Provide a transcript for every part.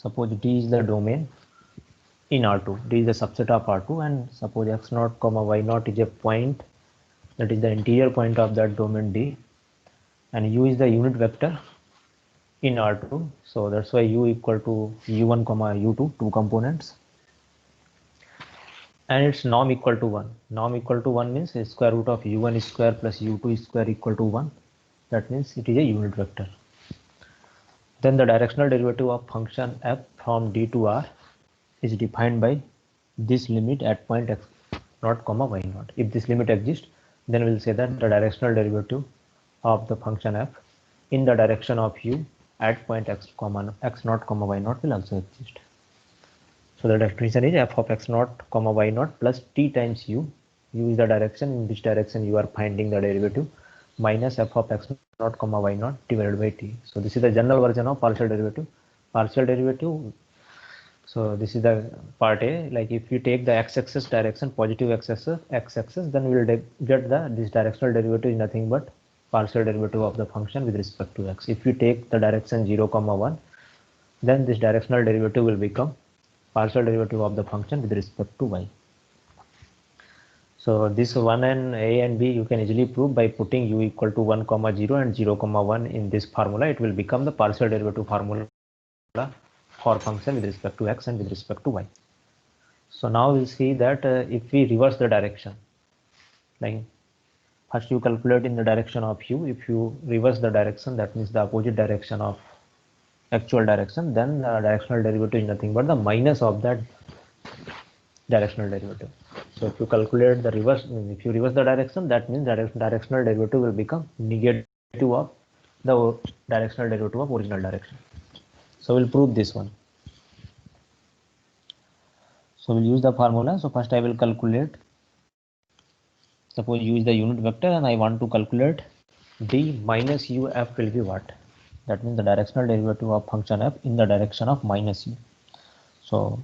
suppose D is the domain in R2, D is the subset of R2, and suppose x0 comma y0 is a point that is the interior point of that domain D, and U is the unit vector in R2, so that's why U equal to U1 comma U2, two components, and its norm equal to 1. Norm equal to 1 means square root of U1 square plus U2 square equal to 1. That means it is a unit vector. Then the directional derivative of function f from D to R is defined by this limit at point x0 comma y0. If this limit exists, then we will say that the directional derivative of the function f in the direction of u at point x0 comma y0 will also exist. So the definition is f of x0 comma y0 plus t times u. U is the direction in which direction you are finding the derivative, minus f of x0 comma y0 divided by t. So this is the general version of partial derivative. Partial derivative. So this is the part A. Like if you take the x-axis direction, positive x-axis, then we will get this directional derivative is nothing but partial derivative of the function with respect to x. If you take the direction 0 comma 1, then this directional derivative will become partial derivative of the function with respect to y. So this 1 and a and b you can easily prove by putting u equal to 1 comma 0 and 0 comma 1 in this formula. It will become the partial derivative formula for function with respect to x and with respect to y. So now we'll see that if we reverse the direction, like first you calculate in the direction of u. If you reverse the direction, that means the opposite direction of actual direction, then the directional derivative is nothing but the minus of that directional derivative. So if you calculate the reverse, if you reverse the direction, that means directional derivative will become negative of the directional derivative of original direction. So we'll prove this one. So we'll use the formula. So first I will calculate, suppose u is the unit vector and I want to calculate d minus u f will be what? That means the directional derivative of function f in the direction of minus u. So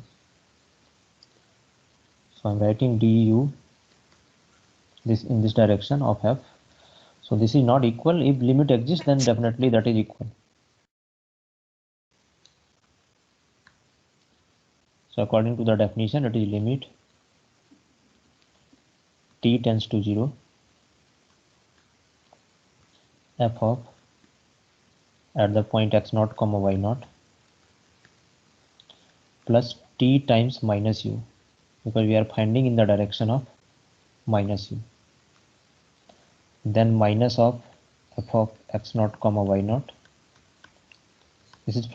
I'm writing du this in this direction of f. So this is not equal. If limit exists, then definitely that is equal. So according to the definition, it is limit t tends to 0 f of at the point x0 comma y0 plus t times minus u, because we are finding in the direction of minus u, then minus of f of x0 comma y0. This is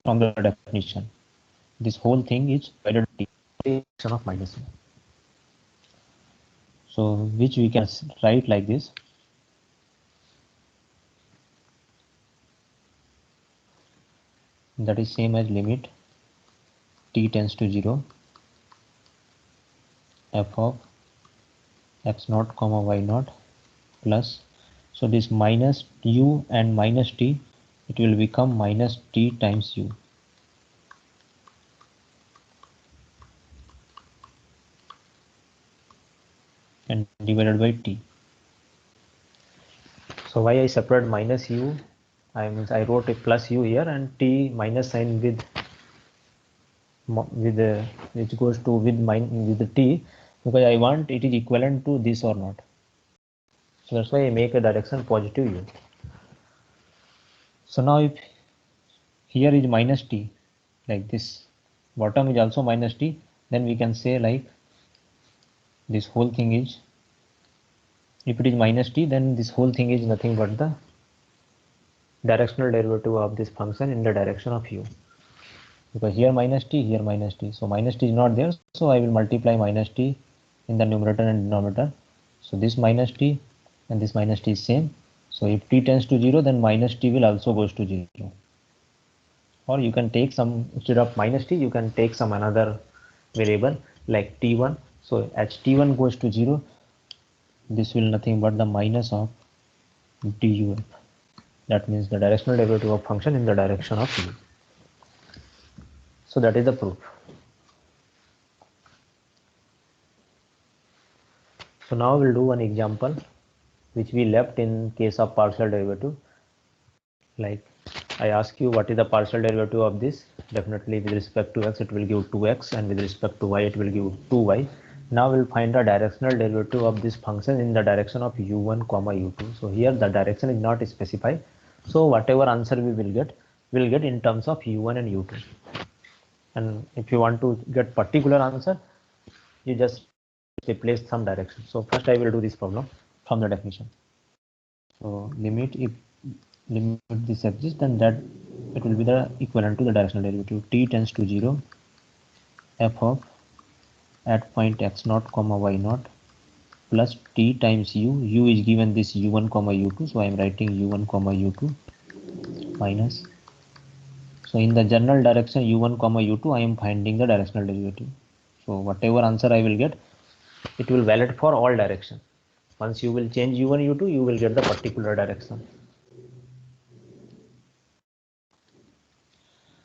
from the definition. This whole thing is divided by direction of minus u. So which we can write like this. That is same as limit t tends to 0 f of x0 comma y0 plus, so this minus u and minus t, it will become minus t times u. And divided by t. So why I separate minus u? I wrote a plus u here and t minus sign with which goes to with the t, because I want it is equivalent to this or not. So that's why I make a direction positive u. So now if here is minus t, like this, bottom is also minus t, then we can say like this whole thing is, if it is minus t, then this whole thing is nothing but the directional derivative of this function in the direction of u. Because here minus t, here minus t. So minus t is not there, so I will multiply minus t in the numerator and denominator. So this minus t and this minus t is same. So if t tends to 0, then minus t will also goes to 0. Or you can take some, instead of minus t, you can take some another variable like t1. So as t1 goes to 0, this will nothing but the minus of duf. That means the directional derivative of function in the direction of u. So that is the proof. So now we'll do one example. which we left in case of partial derivative. Like I ask you what is the partial derivative of this, definitely with respect to x it will give 2x, and with respect to y it will give 2y. Now we'll find the directional derivative of this function in the direction of u1 comma u2. So here the direction is not specified, so whatever answer we will get, we'll get in terms of u1 and u2. And if you want to get particular answer, you just replace some direction. So first I will do this problem from the definition. So limit, if limit this exists, then that it will be the equivalent to the directional derivative. T tends to 0, f of at point x naught comma y naught plus t times u is given this u1 comma u2, so I am writing u1 comma u2 minus, so in the general direction u1 comma u2 I am finding the directional derivative. So whatever answer I will get, it will valid for all direction. Once you will change u1 u2, you will get the particular direction.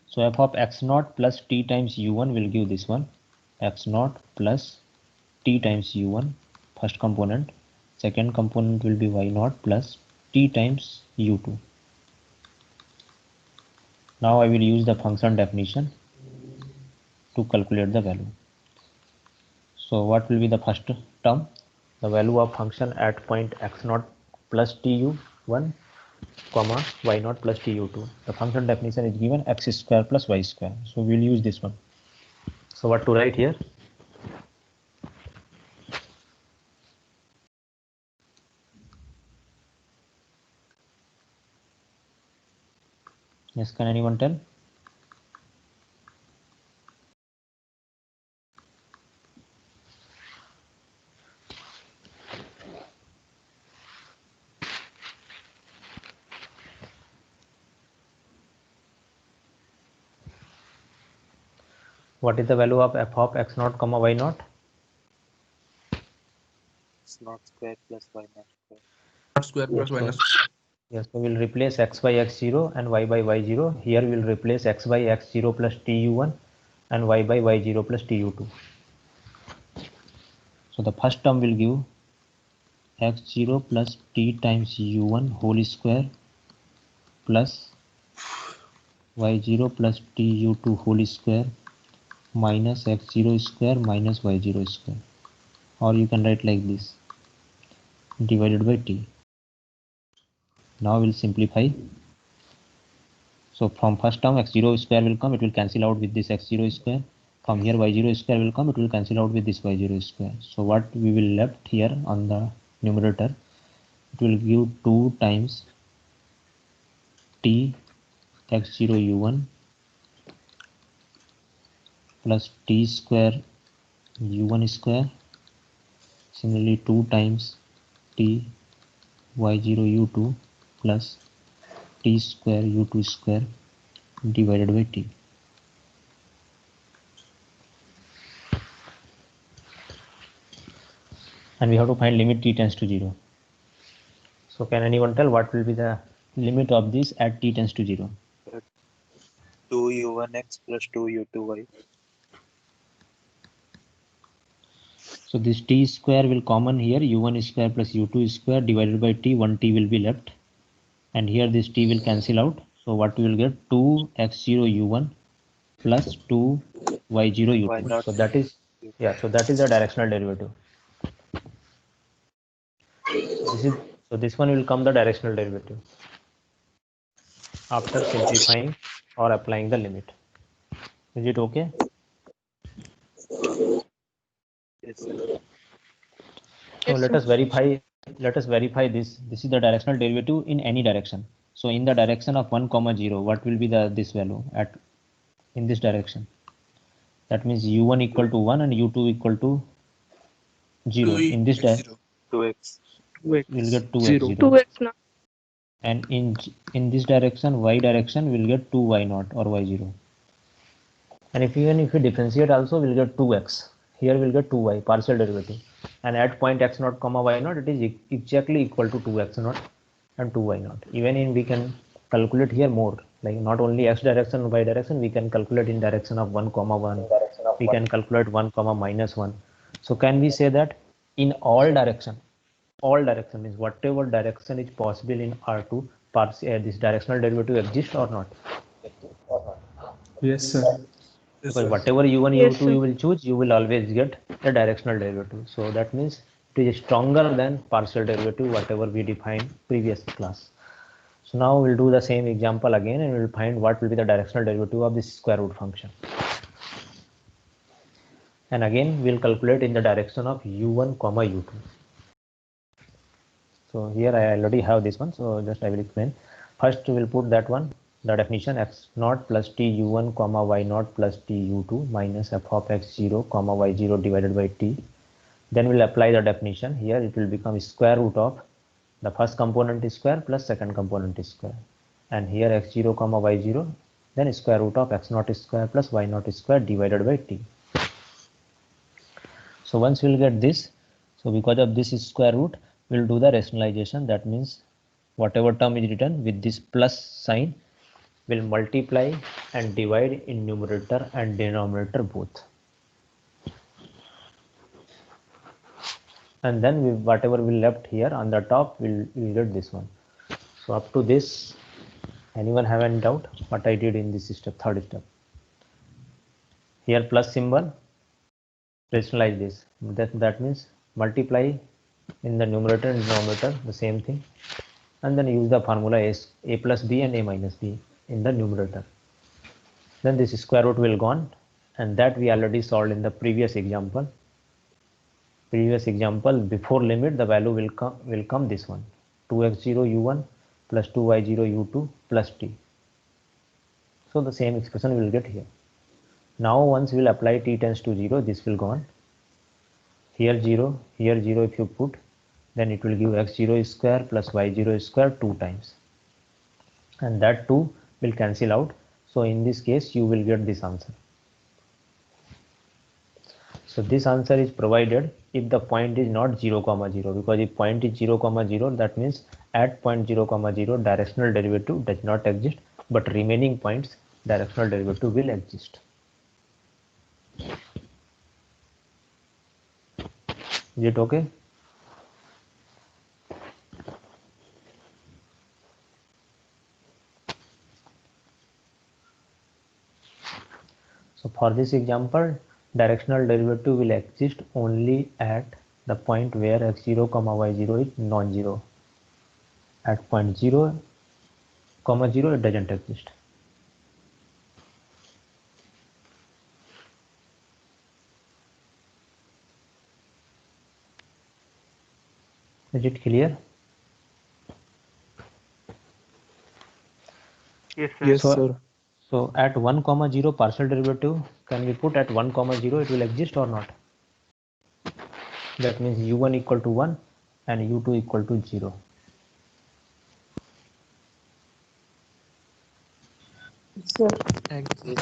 So f of x naught plus t times u1 will give this one, x naught plus t times u1, first component. Second component will be y naught plus t times u2. Now I will use the function definition to calculate the value. So what will be the first term? The value of function at point x naught plus tu1 comma y naught plus tu2. The function definition is given x square plus y square. So we'll use this one. So what to write here? Yes, can anyone tell? What is the value of f of x naught comma y naught? X naught square plus y naught square. Not square plus y naught. Yes, so we'll replace x by x0 and y by y0. Here we'll replace x by x0 plus tu1 and y by y0 plus tu2. So the first term will give x0 plus t times u1 whole square plus y0 plus tu2 whole square minus x0 square minus y0 square, or you can write like this, divided by t. Now we'll simplify. So from first term x0 square will come, it will cancel out with this x0 square. From here y0 square will come, it will cancel out with this y0 square. So what we will left here on the numerator, it will give 2 times t x0 u1 plus t square u1 square. Similarly 2 times t y0 u2 plus t square u2 square divided by t. And we have to find limit t tends to 0. So can anyone tell what will be the limit of this at t tends to 0? 2u1x plus 2u2y. So this t square will common here, u1 square plus u2 square divided by t, 1t will be left. And here this t will cancel out. So what we will get, 2x0 u1 plus 2y0 u2. So that is, yeah, so that is the directional derivative. So this one will come the directional derivative after simplifying or applying the limit. Is it okay? Yes, sir. So let us verify this. This is the directional derivative in any direction. So in the direction of 1 comma 0, what will be this value at in this direction? That means u1 equal to 1 and u2 equal to 0. In this direction 2x. we'll get 2x0. 2x now. And in this direction, y direction, we'll get 2y0 or y0. And even if we differentiate also, we'll get 2x. Here we'll get 2y, partial derivative. And at point x0 comma y0, it is exactly equal to 2x0 and 2y0. Even in we can calculate here more, like not only x direction, y direction, we can calculate in direction of 1 comma 1. We can calculate 1 comma minus 1. So can we say that in all direction, all direction, means whatever direction is possible in R2, this directional derivative exists or not? Yes, sir. Yes, Because sir. whatever u1, Yes, u2 sir. you will choose, you will always get the directional derivative. So that means it is stronger than partial derivative, whatever we defined previous class. So now we'll do the same example again and we'll find what will be the directional derivative of this square root function. And again we'll calculate in the direction of u1 comma u2. So here I already have this one, so just I will explain. First we will put that one, the definition x naught plus t u1 comma y naught plus t u2 minus f of x0 comma y0 divided by t. Then we'll apply the definition. Here it will become square root of the first component is square plus second component is square, and here x0 comma y0, then square root of x naught is square plus y naught is square divided by t. So once we'll get this, so because of this is square root, we'll do the rationalization. That means whatever term is written with this plus sign will multiply and divide in numerator and denominator both. And then whatever we left here on the top, we'll get this one. So up to this, anyone have any doubt what I did in this step, third step? Here plus symbol, rationalize this. That means multiply in the numerator and denominator, the same thing, and then use the formula a plus b and a minus b in the numerator. Then this square root will gone, and that we already solved in the previous example. Before limit the value will come this one, 2x0 u1 plus 2y0 u2 plus t. So the same expression we will get here. Now once we will apply t tends to 0, this will go on. Here 0, here 0 if you put, then it will give x0 square plus y0 square 2 times. And that 2 will cancel out. So in this case, you will get this answer. So this answer is provided if the point is not 0, 0, because if point is 0, 0, that means at point 0, 0 directional derivative does not exist, but remaining points directional derivative will exist. Is it okay? So for this example, directional derivative will exist only at the point where x0, y0 is non-zero. At point 0, 0, it doesn't exist. Is it clear? Yes, sir. Yes, So, sir. so at 1, 0 partial derivative, can we put at 1, 0 it will exist or not? That means u1 equal to 1 and u2 equal to 0. Sir. Yes, sir.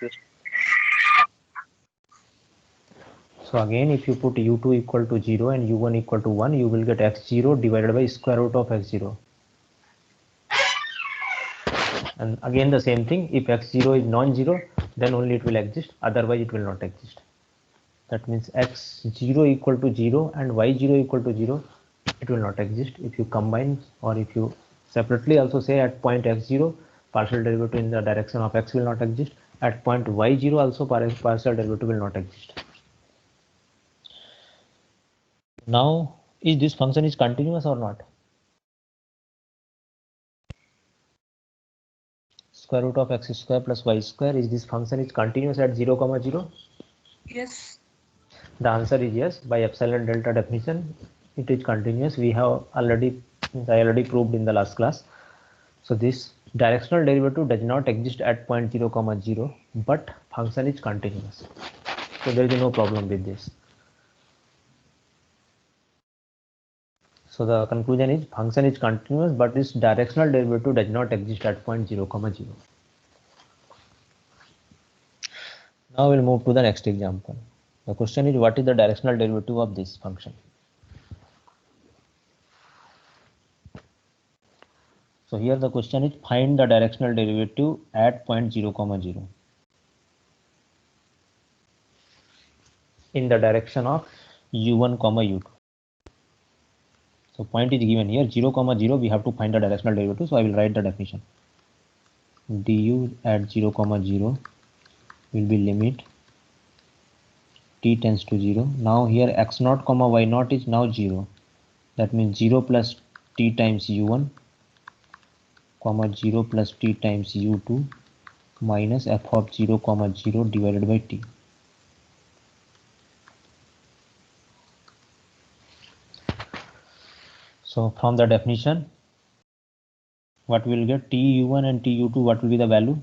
Sir. So again, if you put u2 equal to 0 and u1 equal to 1, you will get x0 divided by square root of x0. And again the same thing, if x0 is non-zero, then only it will exist, otherwise it will not exist. That means x0 equal to 0 and y0 equal to 0, it will not exist. If you combine or if you separately also say at point x0, partial derivative in the direction of x will not exist. At point y0 also partial derivative will not exist. Now, is this function is continuous or not? Square root of x square plus y square, is this function is continuous at 0, 0? Yes. The answer is yes. By epsilon delta definition, it is continuous. We have already, I already proved in the last class. So this directional derivative does not exist at point 0, 0, but function is continuous. So there is no problem with this. So the conclusion is function is continuous, but this directional derivative does not exist at point 0, 0. Now we'll move to the next example. The question is, what is the directional derivative of this function? So here the question is, find the directional derivative at point 0, 0 in the direction of u1, u2. So point is given here 0, 0. We have to find the directional derivative. So I will write the definition. Du at 0, 0 will be limit t tends to 0. Now here x naught, y naught is now 0. That means 0 plus t times u1, 0 plus t times u2 minus f of 0, 0 divided by t. So from the definition, what we will get? Tu1 and tu2, what will be the value?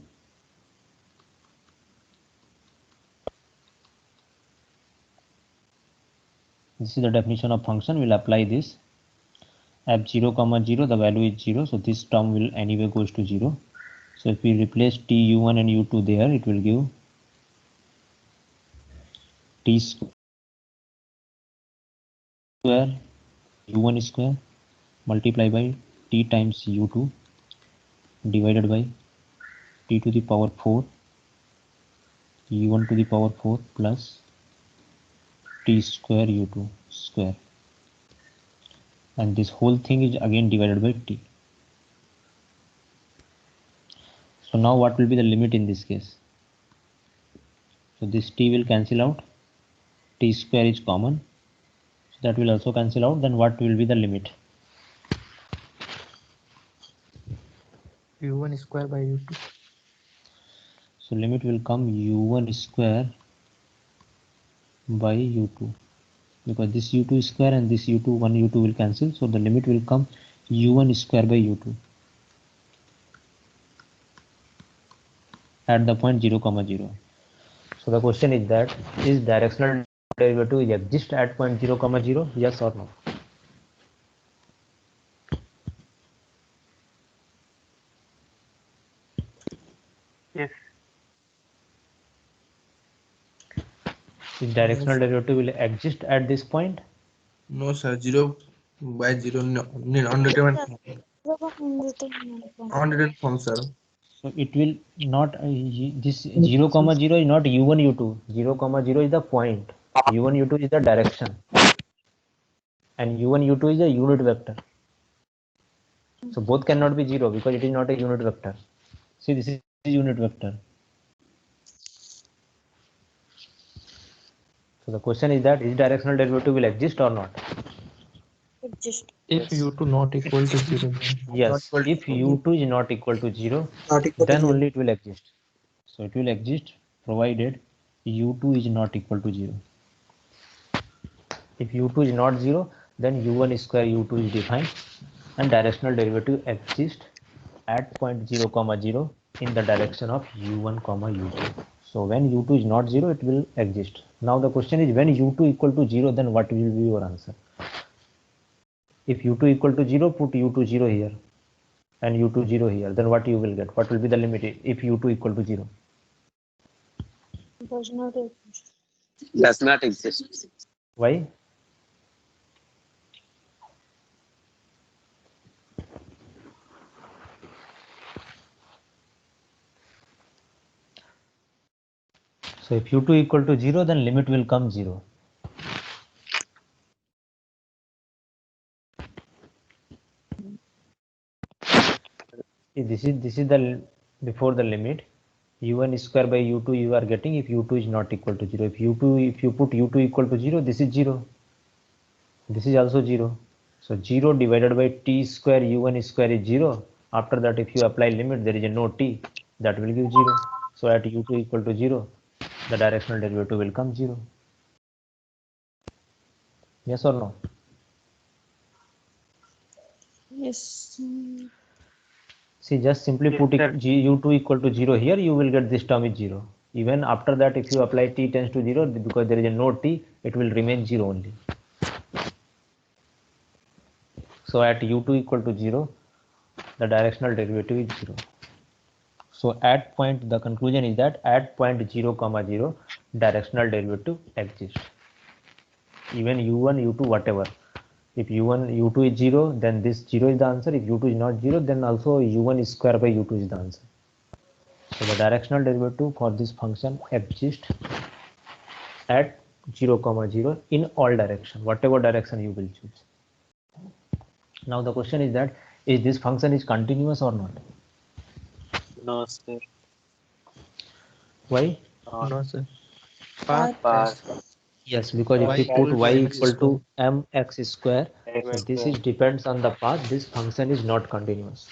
This is the definition of function. We'll apply this. F 0, 0, the value is 0. So this term will anyway goes to 0. So if we replace tu1 and u2 there, it will give t square u1 square multiply by t times u2 divided by t to the power 4 u1 to the power 4 plus t square u2 square, and this whole thing is again divided by t. So now what will be the limit in this case? So this t will cancel out, t square is common, so that will also cancel out. Then what will be the limit? u1 square by u2. So limit will come u1 square by u2, because this u2 square and this u2 1 u2 will cancel. So the limit will come u1 square by u2 at the point 0, 0. So the question is that, is directional derivative exist at point 0, 0? Yes or no? Yes. Is directional derivative will exist at this point? No, sir. 0 by 0. No, undetermined form, sir. So it will not, this 0, 0 is not u1, u2. 0, 0 is the point. u1, u2 is the direction. And u1, u2 is a unit vector. So both cannot be 0 because it is not a unit vector. See, this is a unit vector. So the question is that, is directional derivative will exist or not? If Yes. u2 not equal to 0. Yes, Not equal if to u2 is not equal to 0, Not equal to then 0. only it will exist. So it will exist provided u2 is not equal to 0. If u2 is not 0, then u1 square u2 is defined and directional derivative exists at point 0, 0 in the direction of u1, u2. So when u2 is not 0, it will exist. Now the question is, when u2 equal to 0, then what will be your answer? If u2 equal to 0, put u2 0 here and u2 0 here, then what you will get? What will be the limit if u2 equal to 0? Does not exist. Does not exist. Why? So if u2 equal to 0, then limit will come 0. This is the before the limit. u1 square by u2 you are getting if u2 is not equal to 0. If you put u2 equal to 0, this is 0. This is also 0. So 0 divided by t square u1 square is 0. After that, if you apply limit, there is a no t, that will give 0. So at u2 equal to 0, the directional derivative will come 0. Yes or no? Yes. See, just simply Yes, put sir. u2 equal to 0 here, you will get this term is 0. Even after that, if you apply t tends to 0, because there is a no t, it will remain 0 only. So at u2 equal to 0, the directional derivative is 0. So at point, the conclusion is that at point 0, 0, directional derivative exists. Even u1, u2, whatever. If u1, u2 is 0, then this 0 is the answer. If u2 is not 0, then also u1 square by u2 is the answer. So the directional derivative for this function exists at 0, 0 in all direction, whatever direction you will choose. Now the question is that is this function is continuous or not? No, sir. Why? Not No, sir. Path. path. Yes, because if Y you put equal to y mx equal square. to mx square, so X this square. is depends on the path. This function is not continuous.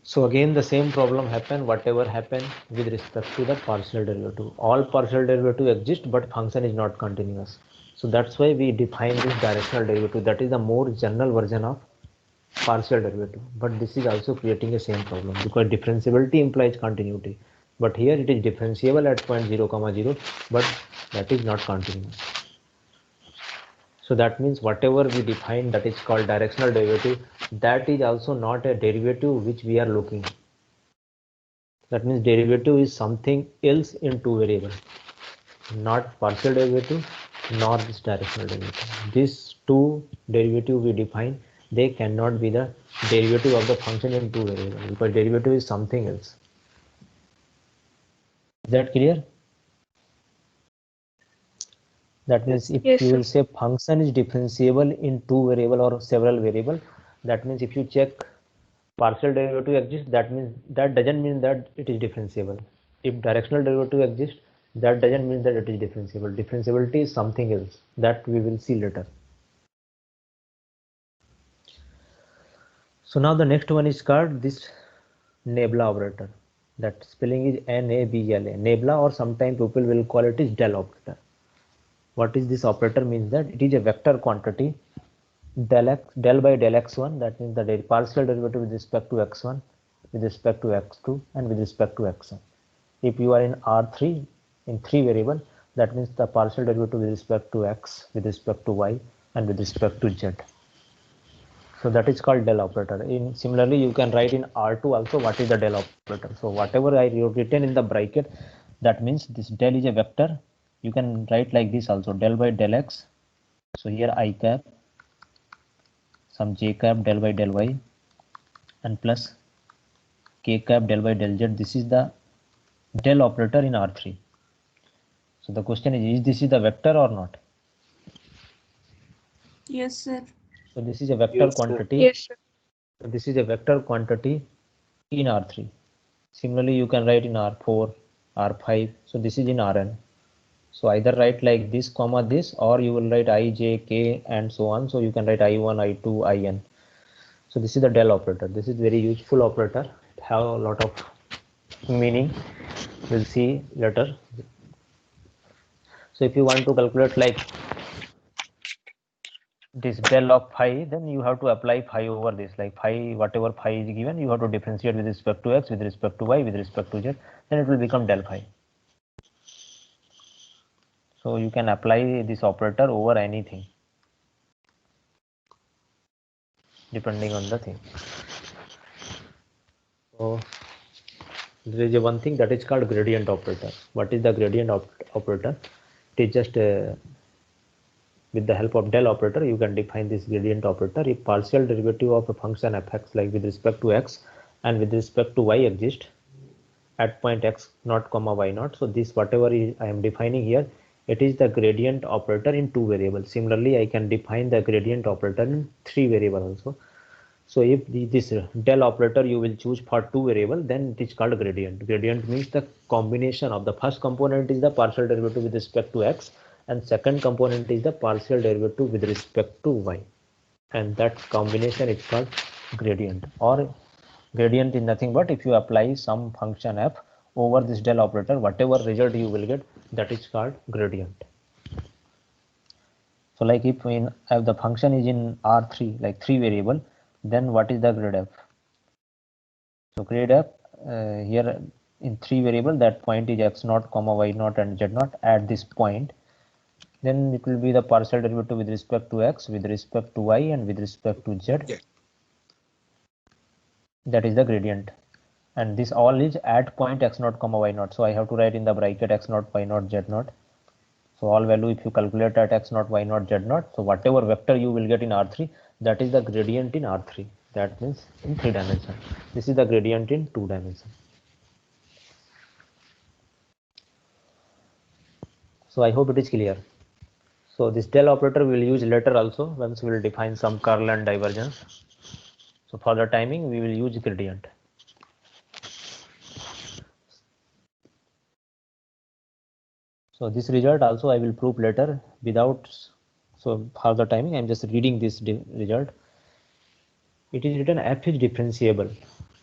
So again the same problem happen whatever happen with respect to the partial derivative. All partial derivative exist but function is not continuous. So that's why we define this directional derivative. That is the more general version of partial derivative. But this is also creating the same problem because differentiability implies continuity. But here it is differentiable at point 0 comma 0 but that is not continuous. So that means whatever we define that is called directional derivative, that is also not a derivative which we are looking. That means derivative is something else in two variable, not partial derivative nor this directional derivative. These two derivative we define, they cannot be the derivative of the function in two variable because derivative is something else. Is that clear? That means if Yes, you sir. will say function is differentiable in two variable or several variable, that means if you check partial derivative exists, that means that doesn't mean that it is differentiable. If directional derivative exists, that doesn't mean that it is differentiable. Differentiability is something else that we will see later. So now the next one is called this Nabla operator. That spelling is Nabla. Nabla, or sometimes people will call it is del operator. What is this operator? Means that it is a vector quantity del by del x1, that means the partial derivative with respect to x1, with respect to x2, and with respect to xn. If you are in R3 in three variable, that means the partial derivative with respect to x, with respect to y, and with respect to z. So that is called del operator. In similarly, you can write in R2 also what is the del operator. So whatever I written in the bracket, that means this del is a vector. You can write like this also, del by del x. So here I cap, some j cap del by del y, and plus k cap del by del z. This is the del operator in R3. So the question is this is the vector or not? Yes, sir. So this is a vector Yes, sir. quantity. Yes, sir. So this is a vector quantity in R3. Similarly, you can write in R4, R5. So this is in Rn. So either write like this comma this, or you will write I, j, k, and so on. So you can write I1, I2, In. So this is the del operator. This is very useful operator. It have a lot of meaning. We'll see later. So if you want to calculate like this del of phi, then you have to apply phi over this, like phi, whatever phi is given, you have to differentiate with respect to x, with respect to y, with respect to z, then it will become del phi. So you can apply this operator over anything depending on the thing. So there is a one thing that is called gradient operator. What is the gradient operator? It is just with the help of del operator, you can define this gradient operator. If partial derivative of a function fx, like with respect to x and with respect to y exist at point x naught comma y naught, so this whatever is I am defining here, it is the gradient operator in two variables. Similarly, I can define the gradient operator in three variable also. So if this del operator you will choose for two variable, then it is called gradient. Gradient means the combination of the first component is the partial derivative with respect to x, and second component is the partial derivative with respect to y, and that combination is called gradient. Or gradient is nothing but if you apply some function f over this del operator, whatever result you will get, that is called gradient. So like if the function is in R3, like three variable, then what is the grade f? So grade f here in three variable, that point is x naught comma y naught and z naught at this point, then it will be the partial derivative with respect to x, with respect to y, and with respect to z. Yeah. That is the gradient, and this all is at point x naught comma y naught. So I have to write in the bracket x naught, y naught, z naught. So all value if you calculate at x naught, y naught, z naught, so whatever vector you will get in R3, that is the gradient in R3. That means in 3 dimension. This is the gradient in 2 dimension. So I hope it is clear. So this del operator we will use later also once we will define some curl and divergence. So for the timing we will use gradient. So this result also I will prove later without, so for the timing I am just reading this result. It is written f is differentiable.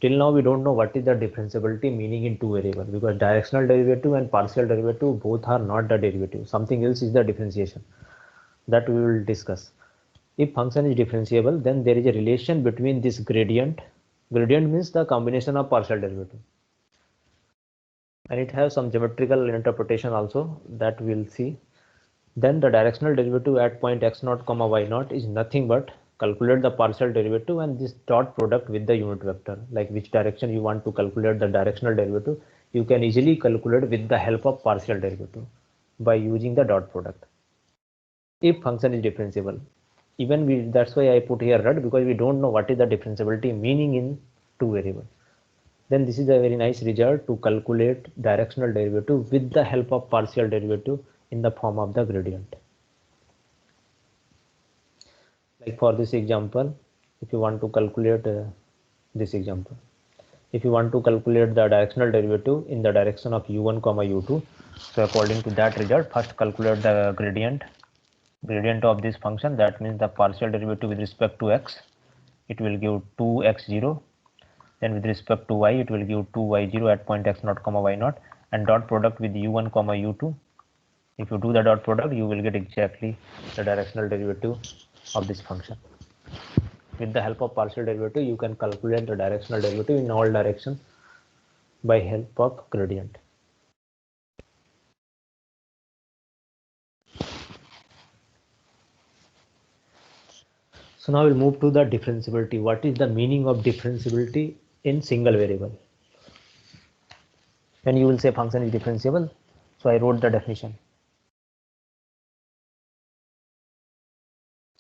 Till now we don't know what is the differentiability meaning in two variable, because directional derivative and partial derivative both are not the derivative. Something else is the differentiation that we will discuss. If function is differentiable, then there is a relation between this gradient. Gradient means the combination of partial derivative. And it has some geometrical interpretation also that we'll see. Then the directional derivative at point x0, y0 is nothing but calculate the partial derivative and this dot product with the unit vector. Like which direction you want to calculate the directional derivative, you can easily calculate with the help of partial derivative by using the dot product. If function is differentiable, even that's why I put here red, because we don't know what is the differentiability meaning in two variables. Then this is a very nice result to calculate directional derivative with the help of partial derivative in the form of the gradient. Like for this example, if you want to calculate this example, if you want to calculate the directional derivative in the direction of u1 comma u2, so according to that result, first calculate the gradient of this function. That means the partial derivative with respect to x, it will give 2x0. Then with respect to y, it will give 2y0 at point x0, y0, and dot product with u1, u2. If you do the dot product, you will get exactly the directional derivative of this function. With the help of partial derivative, you can calculate the directional derivative in all directions by help of gradient. So now we'll move to the differentiability. What is the meaning of differentiability in single variable? When you will say function is differentiable, so I wrote the definition.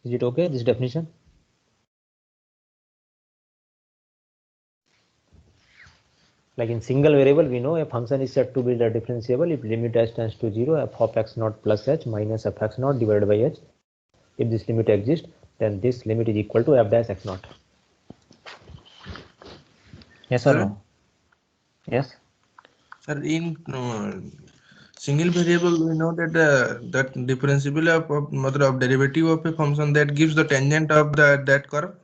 Is it okay, this definition? Like in single variable, we know a function is said to be the differentiable if limit h tends to 0, f of x0 plus h minus f x0 divided by h. If this limit exists, then this limit is equal to f dash x0. Yes or Sir? no? Yes. Sir, in single variable, we know that that differentiable of derivative of a function that gives the tangent of that curve.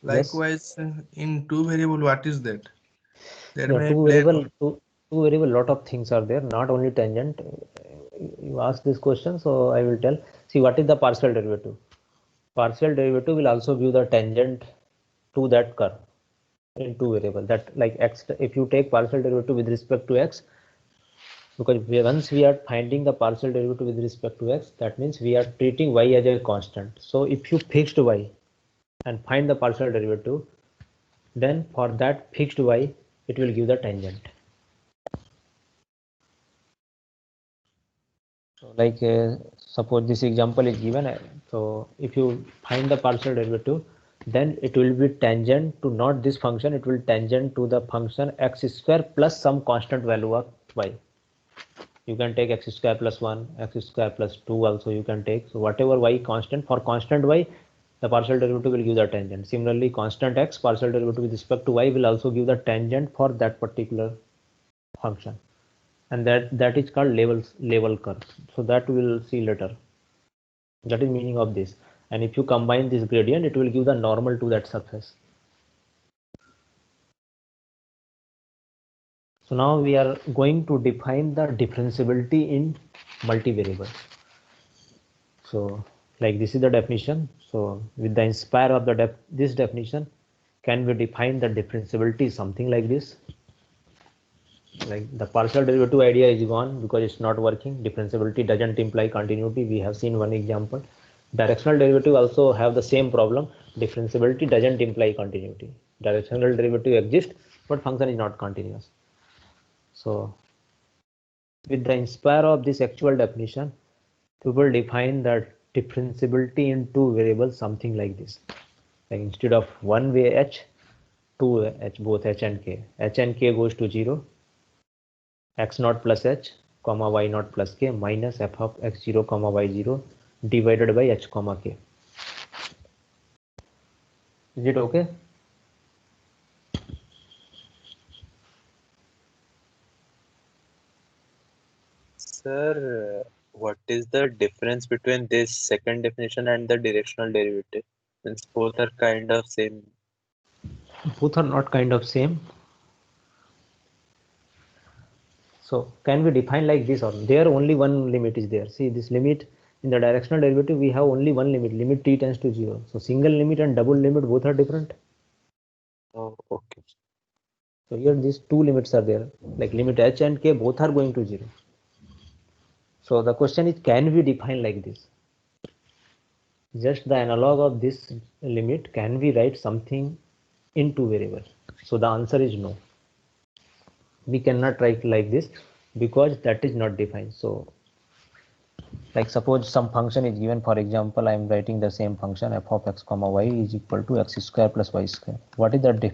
Likewise, in two variable, what is that? That Yeah, may two play. variable, lot of things are there, not only tangent. You ask this question, so I will tell. See, what is the partial derivative? Partial derivative will also give the tangent to that curve in two variable. That like x, if you take partial derivative with respect to x, because once we are finding the partial derivative with respect to x, that means we are treating y as a constant. So if you fixed y and find the partial derivative, then for that fixed y, it will give the tangent. So like suppose this example is given, so if you find the partial derivative, then it will be tangent to not this function, it will tangent to the function x square plus some constant value of y. You can take x square plus 1, x square plus 2 also you can take. So whatever y constant, for constant y, the partial derivative will give the tangent. Similarly, constant x, partial derivative with respect to y will also give the tangent for that particular function. And that is called level curve. So that we will see later. That is meaning of this. And if you combine this gradient, it will give the normal to that surface. So now we are going to define the differentiability in multivariable. So like this is the definition. So with the inspire of this definition, can we define the differentiability something like this? Like the partial derivative idea is gone because it's not working. Differentiability doesn't imply continuity. We have seen one example. Directional derivative also have the same problem. Differentiability doesn't imply continuity. Directional derivative exists, but function is not continuous. So with the inspire of this actual definition, we will define that differentiability in two variables something like this. Like instead of one way h, two h, both h and k. H and k goes to 0. x0 plus h, comma y0 plus k minus f of x0, comma y0 divided by h comma k. Is it okay? Sir, what is the difference between this second definition and the directional derivative? Since both are kind of same. Both are not kind of same. So can we define like this, or there only one limit is there? See this limit in the directional derivative, we have only one limit, limit t tends to 0. So single limit and double limit both are different. Oh, okay. So here these two limits are there, like limit h and k both are going to 0. So the question is, can we define like this? Just the analog of this limit, can we write something in two variables? So the answer is no. We cannot write like this because that is not defined. So like suppose some function is given, for example, I am writing the same function f of x comma y is equal to x square plus y square. What is the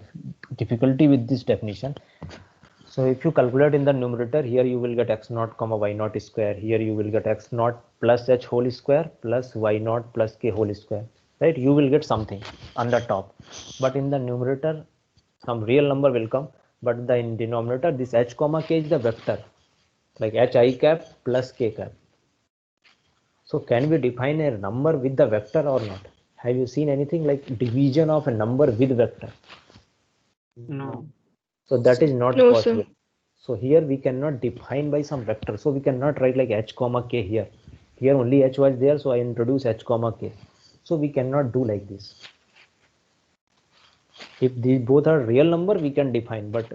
difficulty with this definition? So if you calculate in the numerator, here you will get x naught comma y naught square. Here you will get x naught plus h whole square plus y naught plus k whole square. Right? You will get something on the top. But in the numerator, some real number will come. But the in denominator, this h comma k is the vector, like h I cap plus k cap. So can we define a number with the vector or not? Have you seen anything like division of a number with vector? No. So that is not No, possible. sir. So here we cannot define by some vector. So we cannot write like h comma k here. Here only h was there, so I introduce h comma k. So we cannot do like this. If these both are real number, we can define, but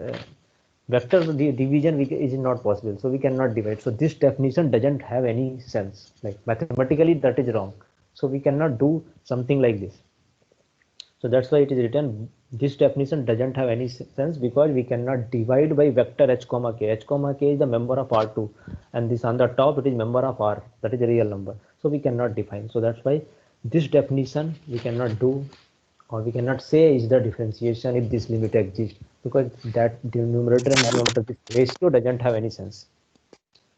vector division is not possible. So we cannot divide. So this definition doesn't have any sense. Like mathematically, that is wrong. So we cannot do something like this. So that's why it is written, this definition doesn't have any sense because we cannot divide by vector h comma k. H comma k is the member of R2 and this on the top it is member of R, that is a real number. So we cannot define. So that's why this definition we cannot do, or we cannot say is the differentiation if this limit exists, because that numerator and denominator, this ratio doesn't have any sense.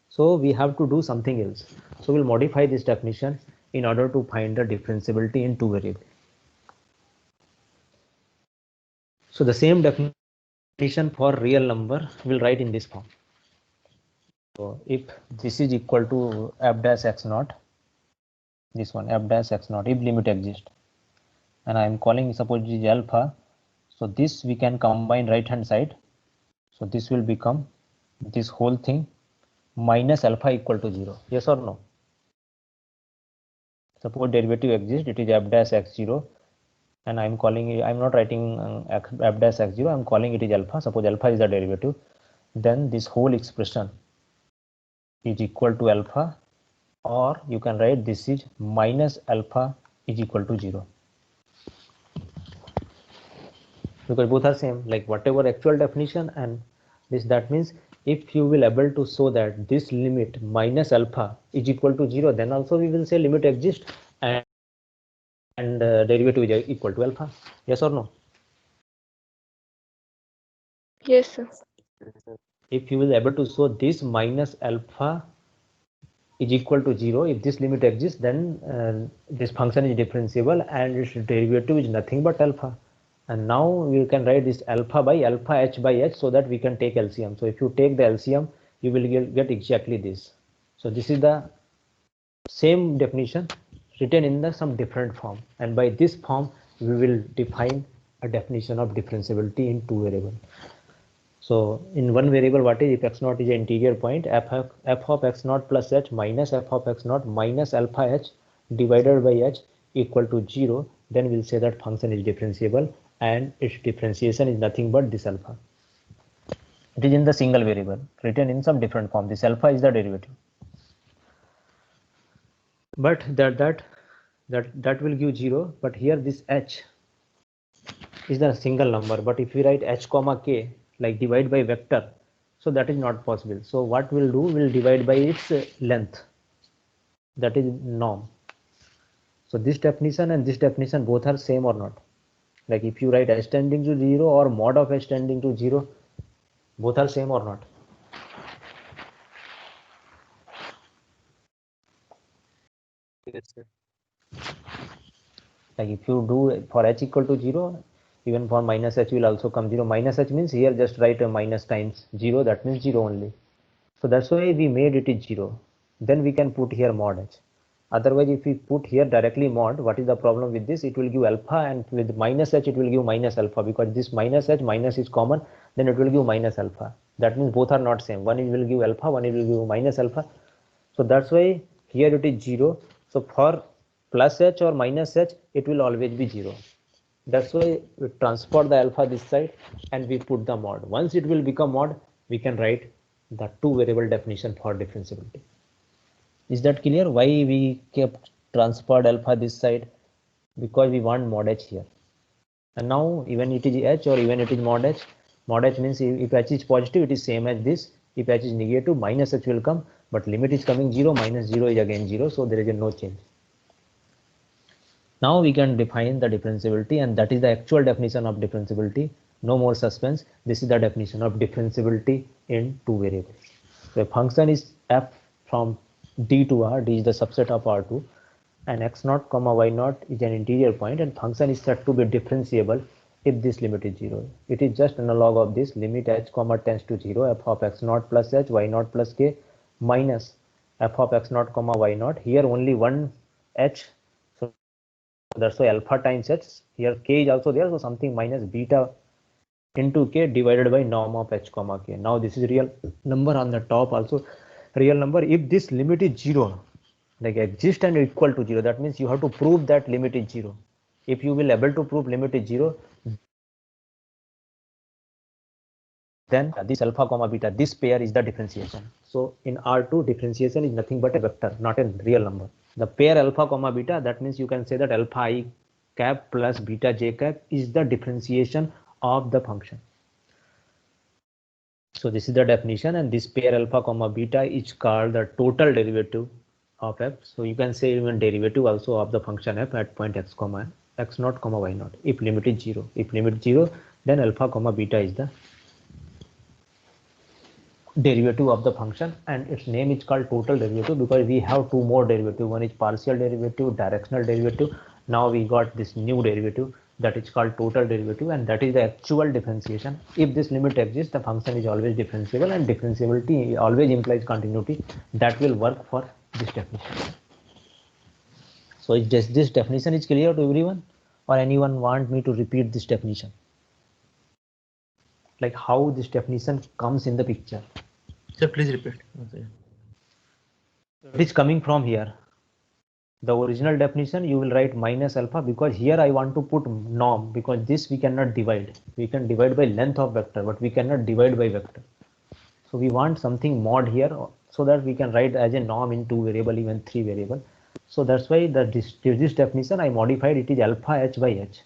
So we have to do something else. So we'll modify this definition in order to find the differentiability in two variables. So the same definition for real number we'll write in this form. So if this is equal to f dash x naught, this one f dash x naught, if limit exists, and I am calling, suppose it is alpha, so this we can combine right hand side. So this will become this whole thing minus alpha equal to 0. Yes or no? Suppose derivative exists, it is f dash x0, and I'm calling it, I'm not writing f dash x0, I'm calling it is alpha. Suppose alpha is the derivative, then this whole expression is equal to alpha, or you can write this is minus alpha is equal to 0, because both are same, like whatever actual definition and this. That means if you will able to show that this limit minus alpha is equal to 0, then also we will say limit exists and derivative is equal to alpha. Yes or no? Yes, sir. If you will able to show this minus alpha is equal to 0, if this limit exists, then this function is differentiable and its derivative is nothing but alpha. And now we can write this alpha by alpha h by h, so that we can take LCM. So if you take the LCM, you will get exactly this. So this is the same definition written in the some different form, and by this form we will define a definition of differentiability in two variables. So in one variable, what is, if x naught is an interior point, f of x naught plus h minus f of x naught minus alpha h divided by h equal to 0, then we'll say that function is differentiable and its differentiation is nothing but this alpha. It is in the single variable written in some different form. This alpha is the derivative, but that will give 0. But here this h is the single number, but if we write h comma k like divide by vector, so that is not possible. So what we'll do, we'll divide by its length, that is norm. So this definition and this definition both are same or not? Like if you write h tending to 0 or mod of h tending to 0, both are same or not? Yes, sir. Like if you do for h equal to 0, even for minus h will also come 0. Minus h means here just write a minus times 0, that means 0 only. So that's why we made it is 0. Then we can put here mod h. Otherwise, if we put here directly mod, what is the problem with this? It will give alpha, and with minus h it will give minus alpha, because this minus h minus is common, then it will give minus alpha. That means both are not same. One will give alpha, one will give minus alpha. So that's why here it is 0. So for plus h or minus h, it will always be 0. That's why we transport the alpha this side and we put the mod. Once it will become mod, we can write the two variable definition for differentiability. Is that clear? Why we kept transferred alpha this side? Because we want mod h here. And now even it is h or even it is mod h. Mod h means if h is positive, it is same as this. If h is negative, minus h will come. But limit is coming 0, minus 0 is again 0. So there is no change. Now we can define the differentiability, and that is the actual definition of differentiability. No more suspense. This is the definition of differentiability in two variables. So a function is f from D to R. D is the subset of R2, and x0 comma y0 is an interior point, and function is said to be differentiable if this limit is 0. It is just analog of this limit h comma tends to 0, f of x0 plus h, y0 plus k, minus f of x0 comma y0. Here only one h, so that's why alpha times h. Here k is also there, so something minus beta into k divided by norm of h comma k. Now this is real number on the top, also real number. If this limit is 0, like exist and equal to 0, that means you have to prove that limit is 0. If you will able to prove limit is 0, then this alpha comma beta, this pair is the differentiation. So in R2, differentiation is nothing but a vector, not a real number. The pair alpha comma beta, that means you can say that alpha I cap plus beta j cap is the differentiation of the function. So this is the definition, and this pair alpha comma beta is called the total derivative of f. So you can say even derivative also of the function f at point x comma x0 comma y0 if limit is 0. If limit is 0, then alpha comma beta is the derivative of the function, and its name is called total derivative because we have two more derivative. One is partial derivative, directional derivative. Now we got this new derivative that is called total derivative, and that is the actual differentiation. If this limit exists, the function is always differentiable, and differentiability always implies continuity. That will work for this definition. So is just this definition is clear to everyone, or anyone want me to repeat this definition? Like how this definition comes in the picture? Sir, please repeat. It is coming from here. The original definition you will write minus alpha, because here I want to put norm, because this we cannot divide. We can divide by length of vector, but we cannot divide by vector. So we want something mod here so that we can write as a norm in two variable, even three variable. So that's why this definition I modified. It is alpha h by h.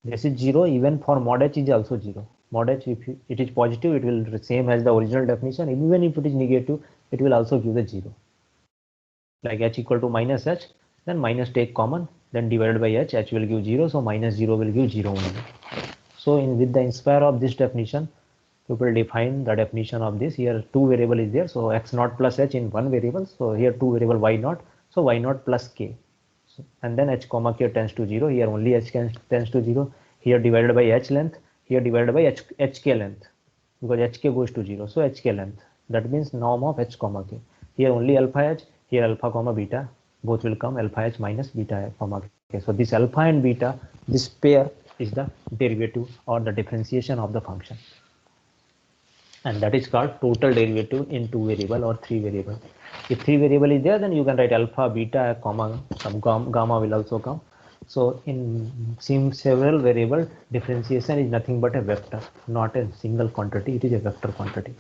This is 0. Even for mod h is also 0. Mod h, if it is positive, it will same as the original definition. Even if it is negative, it will also give the 0. Like h equal to minus h, then minus take common, then divided by h, h will give 0. So minus 0 will give 0 only. So with the inspire of this definition, we will define the definition of this. Here two variable is there. So x0 plus h in one variable. So here two variable y0. So y0 plus k. So, and then h comma k tends to 0. Here only h tends to 0. Here divided by h length. Here divided by hk length, because hk goes to 0. So hk length. That means norm of h comma k. Here only alpha h. Here alpha comma beta. Both will come alpha h minus beta comma k. So this alpha and beta, this pair is the derivative or the differentiation of the function, and that is called total derivative in two variable or three variable. If three variable is there, then you can write alpha, beta, comma, some gamma will also come. So in several variable, differentiation is nothing but a vector, not a single quantity. It is a vector quantity.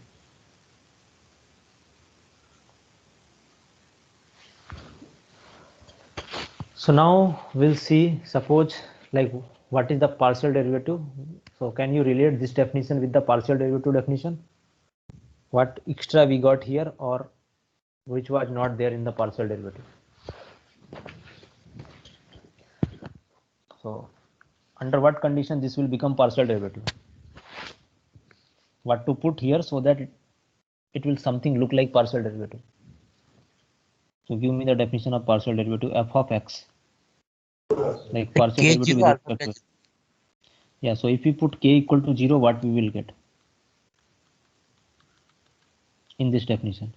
So now we'll see, suppose like what is the partial derivative. So can you relate this definition with the partial derivative definition? What extra we got here, or which was not there in the partial derivative? So under what condition this will become partial derivative? What to put here so that it will something look like partial derivative? So give me the definition of partial derivative f of x. Like partial K0 derivative with alpha respect to plus x. Yeah, so if we put k equal to 0, what we will get in this definition?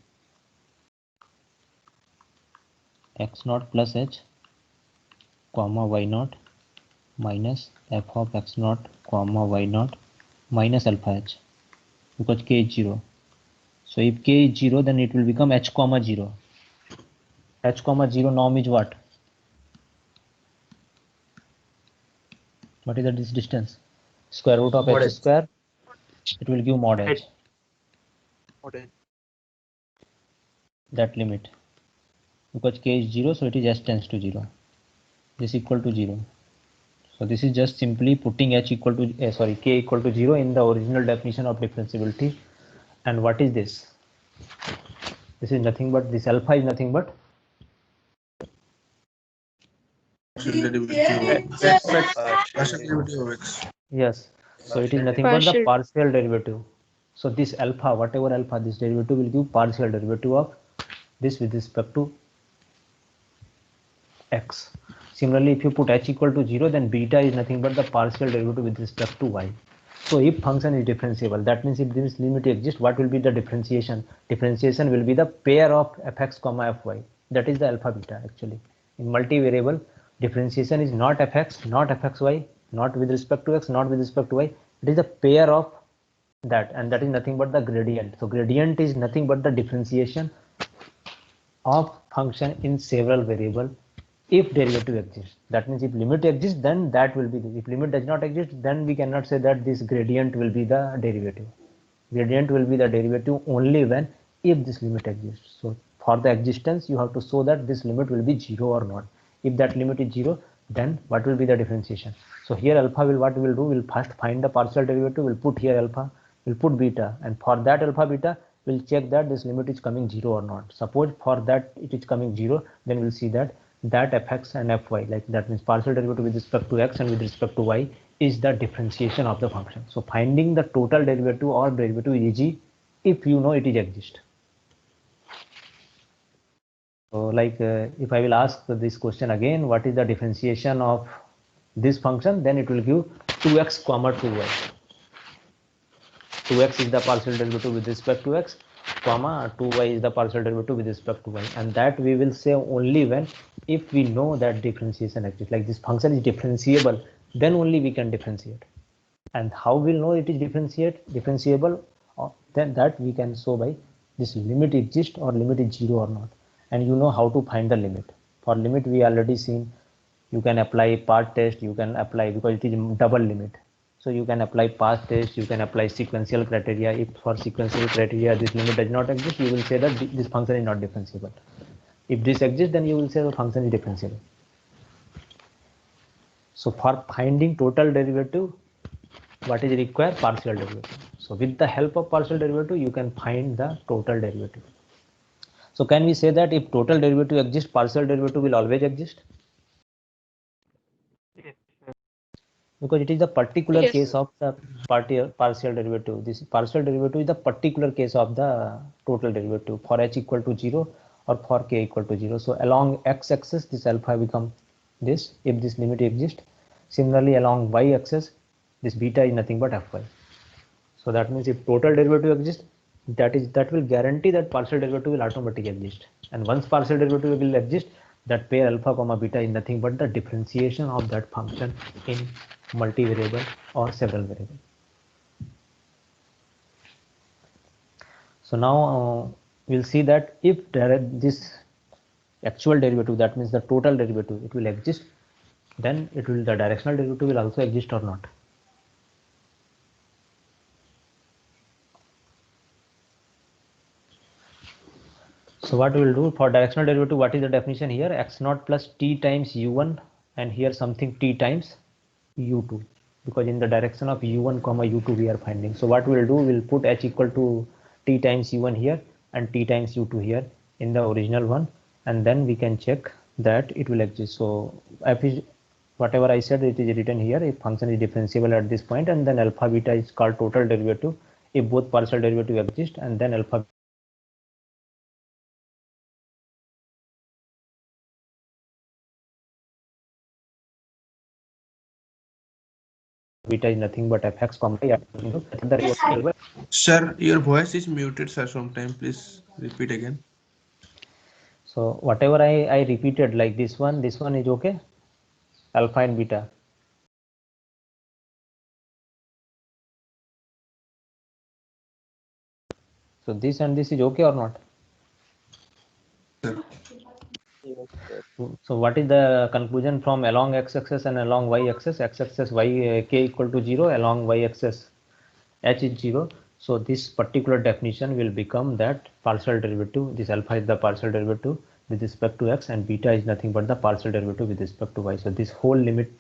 X naught plus h comma y naught minus f of x naught comma y naught minus alpha h, because k is 0. So if k is 0, then it will become h comma 0. H comma 0 norm is what? What is this distance? Square root of mod h h. square. It will give mod h. Mod h. That limit. Because k is 0, so it is h tends to 0. This equal to 0. So this is just simply putting h equal to k equal to 0 in the original definition of differentiability. And what is this? This is nothing but, this alpha is nothing but Partial derivative of X. x. Partial derivative of x. yes. So it is nothing but the Partial. partial derivative. So this alpha, whatever alpha, this derivative will give partial derivative of this with respect to x. Similarly, if you put h equal to 0, then beta is nothing but the partial derivative with respect to y. So if function is differentiable, that means if this limit exists, what will be the differentiation? Differentiation will be the pair of fx comma fy. That is the alpha beta actually. In multivariable, differentiation is not fx, not fxy, not with respect to x, not with respect to y. It is a pair of that, and that is nothing but the gradient. So gradient is nothing but the differentiation of function in several variable if derivative exists. That means if limit exists, then that will be the, if limit does not exist, then we cannot say that this gradient will be the derivative. Gradient will be the derivative only when if this limit exists. So for the existence, you have to show that this limit will be 0 or not. If that limit is 0, then what will be the differentiation? So here alpha will, what we will do, we'll first find the partial derivative, we'll put here alpha, we'll put beta, and for that alpha beta, we'll check that this limit is coming 0 or not. Suppose for that it is coming 0, then we'll see that fx and fy, like that means partial derivative with respect to x and with respect to y, is the differentiation of the function. So finding the total derivative or derivative is easy if you know it is exist. So like if I will ask this question again, what is the differentiation of this function, then it will give 2x comma 2y. 2x is the partial derivative with respect to x, comma 2y is the partial derivative with respect to y, and that we will say only when if we know that differentiation exists, like this function is differentiable, then only we can differentiate. And how we'll know it is differentiable, then that we can show by this limit exists or limit is 0 or not. And you know how to find the limit. For limit we already seen, you can apply part test, you can apply, because it is double limit. So you can apply path test, you can apply sequential criteria. If for sequential criteria this limit does not exist, you will say that this function is not differentiable. If this exists, then you will say the function is differentiable. So for finding total derivative, what is required? Partial derivative. So with the help of partial derivative, you can find the total derivative. So can we say that if total derivative exists, partial derivative will always exist? Because it is the particular Yes. case of the partial derivative. This partial derivative is the particular case of the total derivative for h equal to 0 or for k equal to 0. So along x-axis, this alpha become this if this limit exists. Similarly, along y-axis, this beta is nothing but fy. So that means if total derivative exists, that will guarantee that partial derivative will automatically exist. And once partial derivative will exist, that pair alpha comma beta is nothing but the differentiation of that function in multivariable or several variable. So now we'll see that if this actual derivative, that means the total derivative, it will exist, then the directional derivative will also exist or not. So what we will do for directional derivative, what is the definition here? X naught plus t times u1, and here something t times u2, because in the direction of u1 comma u2 we are finding. So what we will do, we will put h equal to t times u1 here and t times u2 here in the original one, and then we can check that it will exist. So whatever I said, it is written here. If function is differentiable at this point, and then alpha beta is called total derivative if both partial derivative exist, and then alpha beta is nothing but fx comma y. Sir, your voice is muted, sir. Sometime, please repeat again. So whatever I repeated, like this one is okay, alpha and beta. So this and this is okay or not? Yes, sir. So what is the conclusion from along x-axis and along y-axis? X-axis y k equal to 0, along y-axis h is 0. So this particular definition will become that partial derivative, this alpha is the partial derivative with respect to x, and beta is nothing but the partial derivative with respect to y. So this whole limit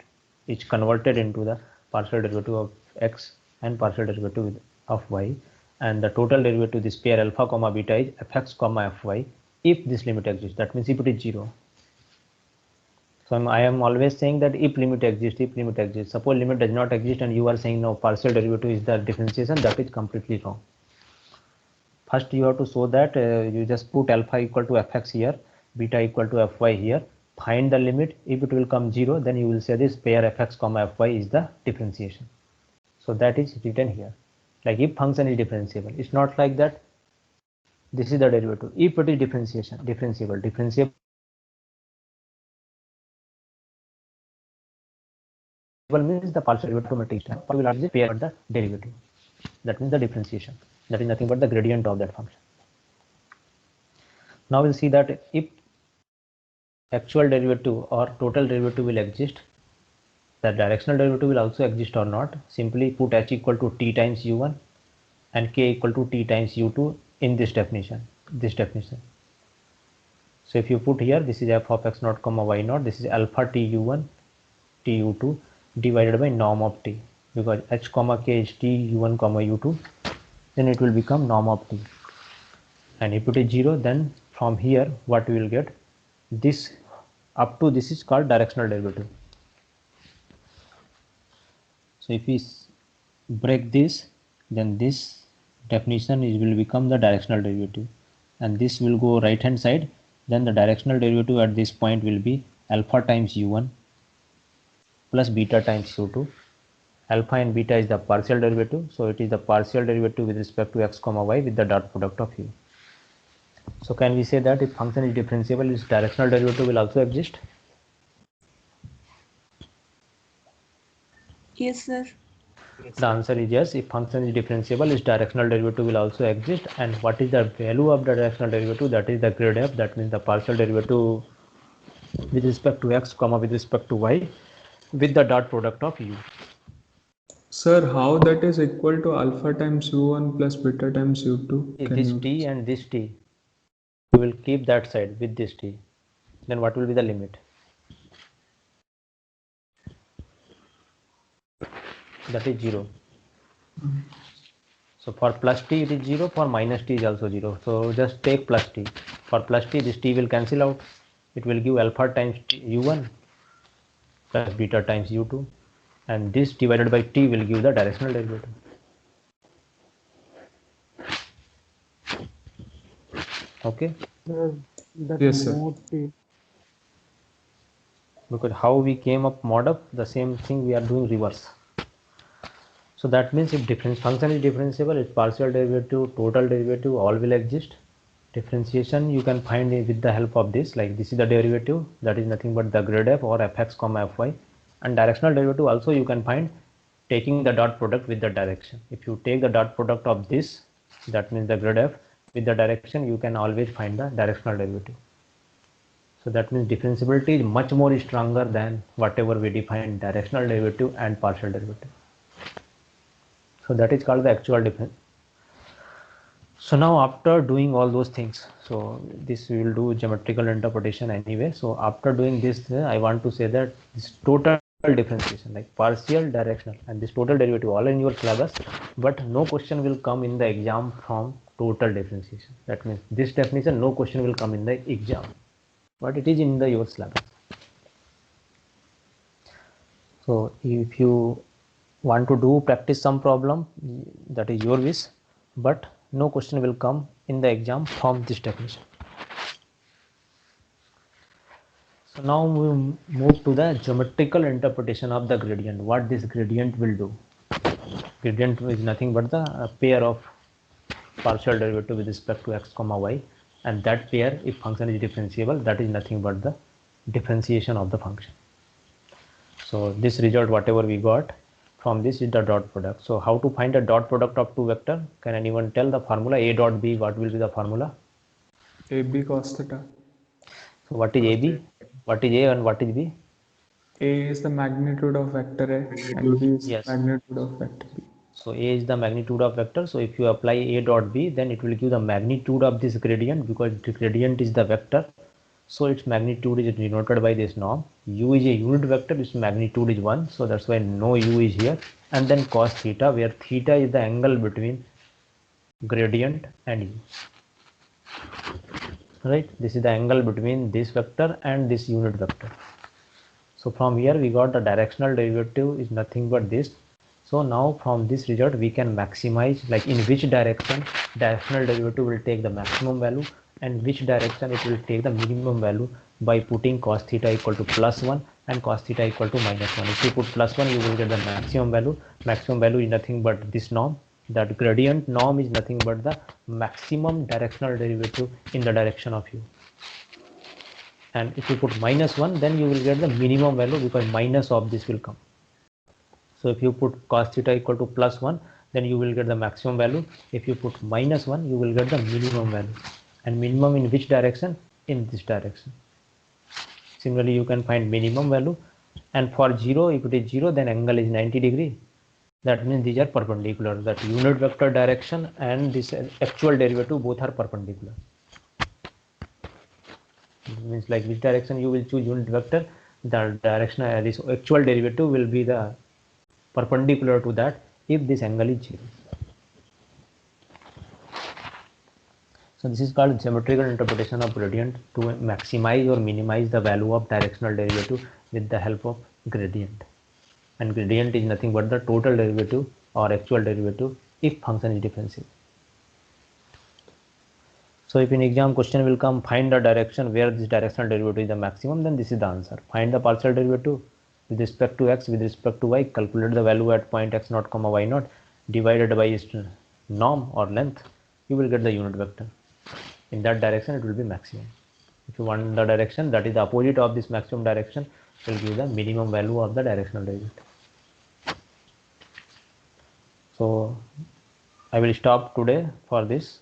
is converted into the partial derivative of x and partial derivative of y, and the total derivative, this pair alpha comma beta, is fx comma fy if this limit exists. That means if it is 0. So I am always saying that if limit exists, Suppose limit does not exist and you are saying no, partial derivative is the differentiation, that is completely wrong. First you have to show that you just put alpha equal to fx here, beta equal to fy here, find the limit. If it will come 0, then you will say this pair fx comma fy is the differentiation. So that is written here. Like if function is differentiable, it's not like that this is the derivative. If it is differentiable means the partial derivative matrix will always pair the derivative. That means the differentiation. That is nothing but the gradient of that function. Now we'll see that if actual derivative or total derivative will exist, the directional derivative will also exist or not. Simply put h equal to t times u1 and k equal to t times u2 in this definition. So if you put here, this is f of x naught comma y naught, this is alpha t u1 t u2 divided by norm of t, because h comma k is t u1 comma u2, then it will become norm of t. And if it is 0, then from here what we will get, this up to this is called directional derivative. So if we break this, then this definition will become the directional derivative, and this will go right hand side. Then the directional derivative at this point will be alpha times u1 plus beta times u2. Alpha and beta is the partial derivative, so it is the partial derivative with respect to x comma y with the dot product of u. So can we say that if function is differentiable, its directional derivative will also exist? Yes, sir. Yes, The sir. answer is yes. If function is differentiable, its directional derivative will also exist. And what is the value of the directional derivative? That is the grad f. That means the partial derivative with respect to x comma with respect to y with the dot product of u. Sir, how that is equal to alpha times u1 plus beta times u2? If Can this you? t and this t, we will keep that side with this t. Then what will be the limit? That is 0. So for plus t it is 0, for minus t is also 0. So just take plus t. For plus t, this t will cancel out. It will give alpha times u1 plus beta times u2, and this divided by t will give the directional derivative. Okay, That Yes, sir. mod T. because how we came up mod up, the same thing we are doing reverse. So that means if difference function is differentiable, its partial derivative, total derivative, all will exist. Differentiation you can find it with the help of this, like this is the derivative, that is nothing but the grad f or fx comma fy, and directional derivative also you can find taking the dot product with the direction. If you take the dot product of this, that means the grad f with the direction, you can always find the directional derivative. So that means differentiability is much more stronger than whatever we define directional derivative and partial derivative. So that is called the actual difference. So now after doing all those things, so this we will do geometrical interpretation anyway. So after doing this, I want to say that this total differentiation, like partial, directional, and this total derivative all in your syllabus, but no question will come in the exam from total differentiation. That means this definition, no question will come in the exam, but it is in the your syllabus. So if you want to do practice some problem, that is your wish, but no question will come in the exam from this definition. So now we move to the geometrical interpretation of the gradient. What this gradient will do? Gradient is nothing but the pair of partial derivative with respect to x comma y, and that pair, if function is differentiable, that is nothing but the differentiation of the function. So this result, whatever we got from this, is the dot product. So how to find a dot product of two vector? Can anyone tell the formula? A dot b, what will be the formula? AB cos theta. So what is AB? What is A and what is B? A is the magnitude of vector A and B is Yes. the magnitude of vector B. So A is the magnitude of vector. So if you apply A dot B, then it will give the magnitude of this gradient, because the gradient is the vector. So its magnitude is denoted by this norm. U is a unit vector, its magnitude is 1. So that's why no U is here. And then cos theta, where theta is the angle between gradient and U. Right? This is the angle between this vector and this unit vector. So from here we got the directional derivative is nothing but this. So now from this result we can maximize, like in which direction directional derivative will take the maximum value and which direction it will take the minimum value, by putting cos theta equal to +1 and cos theta equal to -1. If you put +1, you will get the maximum value. Maximum value is nothing but this norm. That gradient norm is nothing but the maximum directional derivative in the direction of u. And if you put -1, then you will get the minimum value, because minus of this will come. So if you put cos theta equal to +1, then you will get the maximum value. If you put -1, you will get the minimum value. And minimum in which direction? In this direction. Similarly, you can find minimum value. And for 0, if it is 0, then angle is 90 degree. That means these are perpendicular. That unit vector direction and this actual derivative both are perpendicular. It means like which direction you will choose unit vector, the direction this actual derivative will be the perpendicular to that if this angle is 0. So this is called geometrical interpretation of gradient, to maximize or minimize the value of directional derivative with the help of gradient. And gradient is nothing but the total derivative or actual derivative if function is differentiable. So if in exam question will come, find the direction where this directional derivative is the maximum, then this is the answer. Find the partial derivative with respect to x, with respect to y, calculate the value at point x naught comma y naught, divided by its norm or length, you will get the unit vector. In that direction it will be maximum. If you want the direction that is the opposite of this maximum direction, will give the minimum value of the directional derivative. So I will stop today for this.